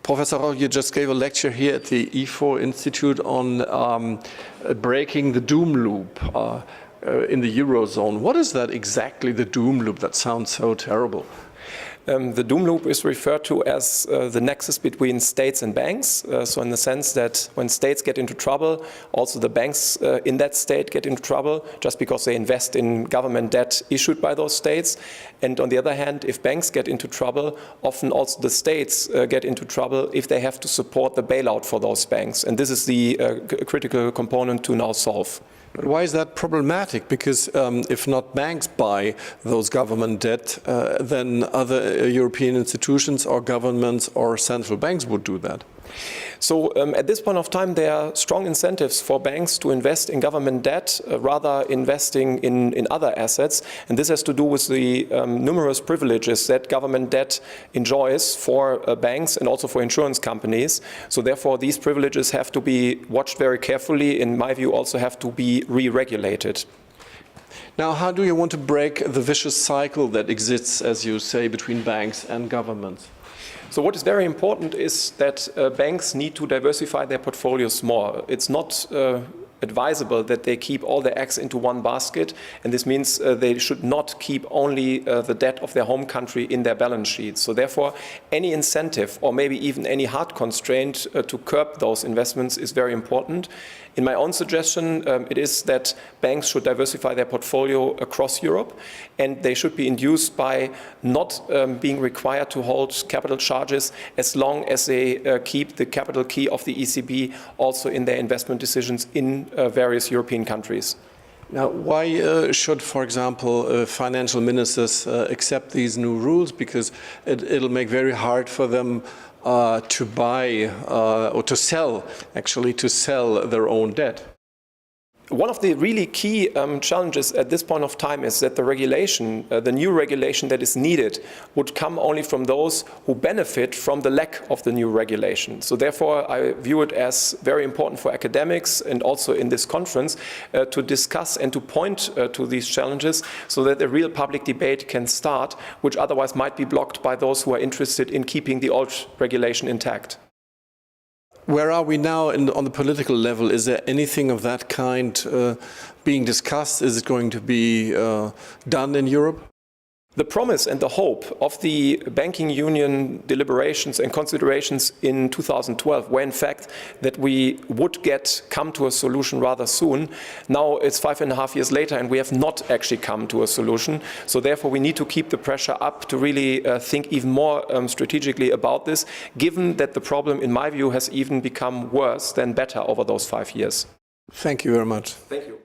Professor Rocholl, you just gave a lecture here at the Institute on breaking the doom loop in the Eurozone. What is that exactly, the doom loop? That sounds so terrible. The doom loop is referred to as the nexus between states and banks. So in the sense that when states get into trouble, also the banks in that state get into trouble just because they invest in government debt issued by those states. And on the other hand, if banks get into trouble, often also the states get into trouble if they have to support the bailout for those banks. And this is the critical component to now solve. But why is that problematic? Because if not banks buy those government debt, then other European institutions or governments or central banks would do that. So at this point of time, there are strong incentives for banks to invest in government debt, rather investing in other assets. And this has to do with the numerous privileges that government debt enjoys for banks and also for insurance companies. So therefore, these privileges have to be watched very carefully. In my view, also have to be re-regulated. Now, how do you want to break the vicious cycle that exists, as you say, between banks and governments? So what is very important is that banks need to diversify their portfolios more. It's not advisable that they keep all their eggs into one basket, and this means they should not keep only the debt of their home country in their balance sheets. So therefore, any incentive or maybe even any hard constraint to curb those investments is very important. In my own suggestion, it is that banks should diversify their portfolio across Europe, and they should be induced by not being required to hold capital charges as long as they keep the capital key of the ECB also in their investment decisions in various European countries. Now, why should, for example, financial ministers accept these new rules? Because it'll make very hard for them to buy or to sell, actually, to sell their own debt. One of the really key challenges at this point of time is that the regulation, the new regulation that is needed, would come only from those who benefit from the lack of the new regulation. So therefore, I view it as very important for academics and also in this conference to discuss and to point to these challenges so that a real public debate can start, which otherwise might be blocked by those who are interested in keeping the old regulation intact. Where are we now on the political level? Is there anything of that kind being discussed? Is it going to be done in Europe? The promise and the hope of the banking union deliberations and considerations in 2012 were in fact that we would come to a solution rather soon. Now it's 5.5 years later and we have not actually come to a solution. So therefore we need to keep the pressure up to really think even more strategically about this, given that the problem, in my view, has even become worse than better over those 5 years. Thank you very much. Thank you.